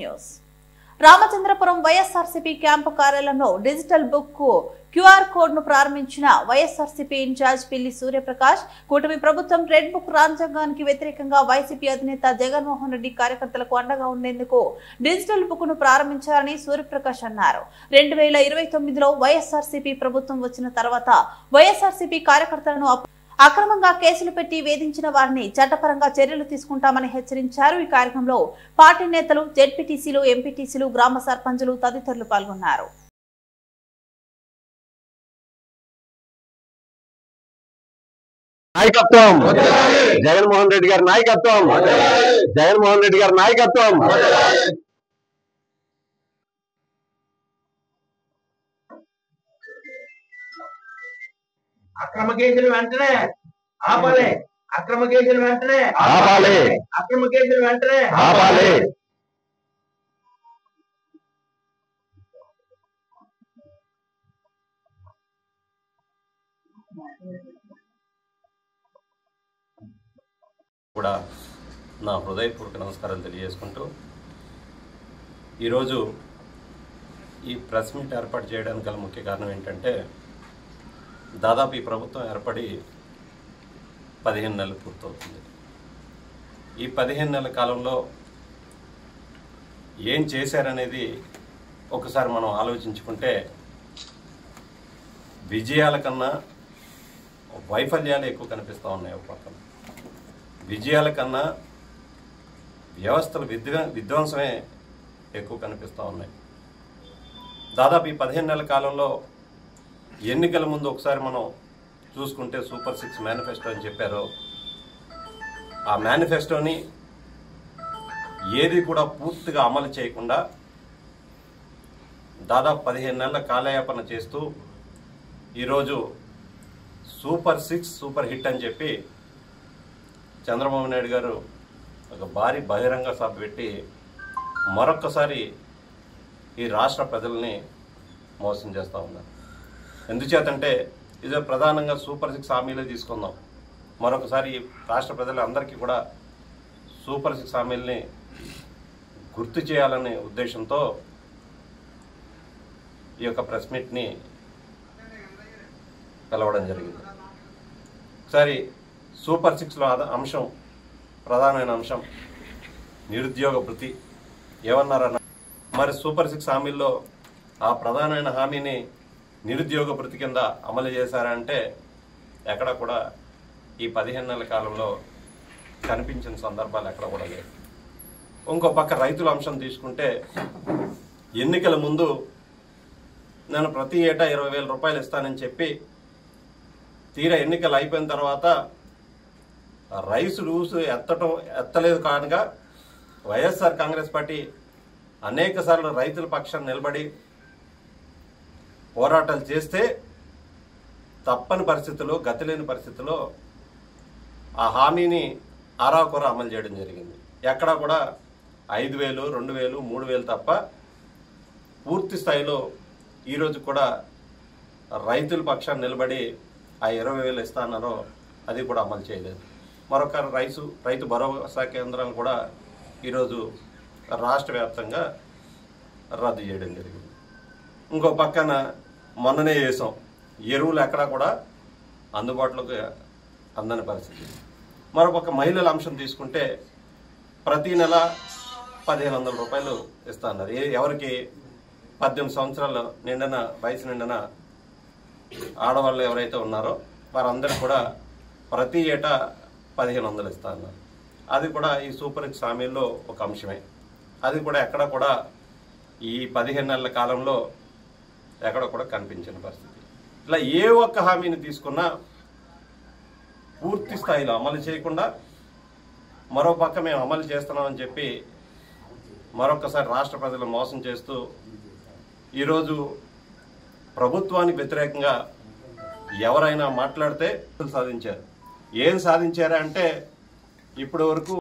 News Ramachandrapuram YSRCP camp కార్యాలయంలో digital book QR code ను ప్రారంభించిన వైఎస్ఆర్సీపీ ఇన్ఛార్జ్ పిల్లి సూర్యప్రకాష్ కూటమి ప్రభుత్వం రెడ్ బుక్ రాజ్యాంగానికి వ్యతిరేకంగా వైసీపీ అధినేత జగన్మోహన్ రెడ్డి కార్యకర్తలకు అండగా ఉండేందుకు డిజిటల్ బుక్ ను ప్రారంభించారని సూర్యప్రకాష్ అన్నారు. 2029లో వైఎస్ఆర్సీపీ ప్రభుత్వం వచ్చిన తర్వాత వైఎస్ఆర్సీపీ కార్యకర్తలను అక్రమంగా కేసులు పెట్టి వేధించిన వారిని చట్టపరంగా చర్యలు తీసుకుంటామని హెచ్చరించారు. ఈ కార్యక్రమంలో పార్టీ నేతలు, జెడ్పీటీసీలు, ఎంపీటీసీలు, గ్రామ సర్పంచులు తదితరులు పాల్గొన్నారు. నాయకత్వం జగన్మోహన్ రెడ్డి గారి నాయకత్వం, జగన్మోహన్ రెడ్డి గారి నాయకత్వం. అక్రమ కేసులు వెంటనే ఆపాలి, అక్రమ కేసులు వెంటనే ఆపాలి, అక్రమ కేసులు వెంటనే ఆపాలి. కూడా నా హృదయపూర్వక నమస్కారాలు తెలియజేసుకుంటూ ఈరోజు ఈ ప్రెస్ మీట్ ఏర్పాటు చేయడానికి గల ముఖ్య కారణం ఏంటంటే, దాదాపు ఈ ప్రభుత్వం ఏర్పడి 15 నెలలు పూర్తవుతుంది. ఈ 15 నెలల కాలంలో ఏం చేశారనేది ఒకసారి మనం ఆలోచించుకుంటే విజయాల కన్నా వైఫల్యాలు ఎక్కువ కనిపిస్తూ ఉన్నాయి. ఒక పక్కన విజయాల కన్నా వ్యవస్థల విధ్వంసమే ఎక్కువ కనిపిస్తూ ఉన్నాయి. దాదాపు ఈ 15 నెలల కాలంలో ఎన్నికల ముందు ఒకసారి మనం చూసుకుంటే సూపర్ 6 మేనిఫెస్టో అని చెప్పారు. ఆ మేనిఫెస్టోని ఏది కూడా పూర్తిగా అమలు చేయకుండా దాదాపు 15 నెలల కాలయాపన చేస్తూ ఈరోజు సూపర్ 6 సూపర్ హిట్ అని చెప్పి చంద్రబాబు నాయుడు గారు ఒక భారీ బహిరంగ సభ పెట్టి మరొక్కసారి ఈ రాష్ట్ర ప్రజల్ని మోసం చేస్తూ ఉన్నారు. ఎందుచేతంటే ఇదే ప్రధానంగా సూపర్ 6 హామీలే తీసుకుందాం. మరొకసారి రాష్ట్ర ప్రజలందరికీ కూడా సూపర్ 6 హామీలని గుర్తు చేయాలనే ఉద్దేశంతో ఈ యొక్క ప్రెస్ మీట్ని పిలవడం జరిగింది. ఒకసారి సూపర్ 6లో అంశం, ప్రధానమైన అంశం నిరుద్యోగ భృతి. ఏమన్నారన్న మరి సూపర్ 6 హామీల్లో ఆ ప్రధానమైన హామీని నిరుద్యోగ భృతి కింద అమలు చేశారంటే ఎక్కడ కూడా ఈ 15 నెలల కాలంలో కనిపించిన సందర్భాలు ఎక్కడ కూడా లేవు. ఇంకో పక్క రైతుల అంశం తీసుకుంటే ఎన్నికల ముందు నేను ప్రతి ఏటా 20,000 రూపాయలు ఇస్తానని చెప్పి తీరా ఎన్నికలు అయిపోయిన తర్వాత రైస్ రూసు ఎత్తలేదు కానుక వైఎస్ఆర్ కాంగ్రెస్ పార్టీ అనేక సార్లు రైతుల పక్షాన్ని నిలబడి పోరాటాలు చేస్తే తప్పని పరిస్థితుల్లో, గతిలేని పరిస్థితుల్లో ఆ హామీని ఆరాకొర అమలు చేయడం జరిగింది. ఎక్కడా కూడా 5,000, 2,000, 3,000 తప్ప పూర్తి స్థాయిలో ఈరోజు కూడా రైతుల పక్షాన్ని నిలబడి ఆ 20,000 ఇస్తానో అది కూడా అమలు చేయలేదు. మరొక రైతు భరోసా కేంద్రాలు కూడా ఈరోజు రాష్ట్ర వ్యాప్తంగా రద్దు చేయడం జరిగింది. ఇంకో పక్కన మొన్ననే చేసాం, ఎరువులు ఎక్కడా కూడా అందుబాటులోకి అందని పరిస్థితి. మరొక మహిళల అంశం తీసుకుంటే ప్రతి నెల 1,500 రూపాయలు ఇస్తా అన్నారు. ఎవరికి 18 సంవత్సరాలు నిండిన వయసు నిండిన ఆడవాళ్ళు ఎవరైతే ఉన్నారో వారందరూ కూడా ప్రతి ఏటా 1,500 ఇస్తా అన్నారు. అది కూడా ఈ సూపర్ 6 హామీల్లో ఒక అంశమే. అది కూడా ఎక్కడ కూడా ఈ 15 నెలల కాలంలో ఎక్కడ కూడా కనిపించిన పరిస్థితి. ఇట్లా ఏ ఒక్క హామీని తీసుకున్నా పూర్తి స్థాయిలో అమలు చేయకుండా మరో పక్క మేము అమలు చేస్తున్నామని చెప్పి మరొకసారి రాష్ట్ర ప్రజలు మోసం చేస్తూ ఈరోజు ప్రభుత్వానికి వ్యతిరేకంగా ఎవరైనా మాట్లాడితే సాధించారు. ఏం సాధించారా అంటే ఇప్పటి వరకు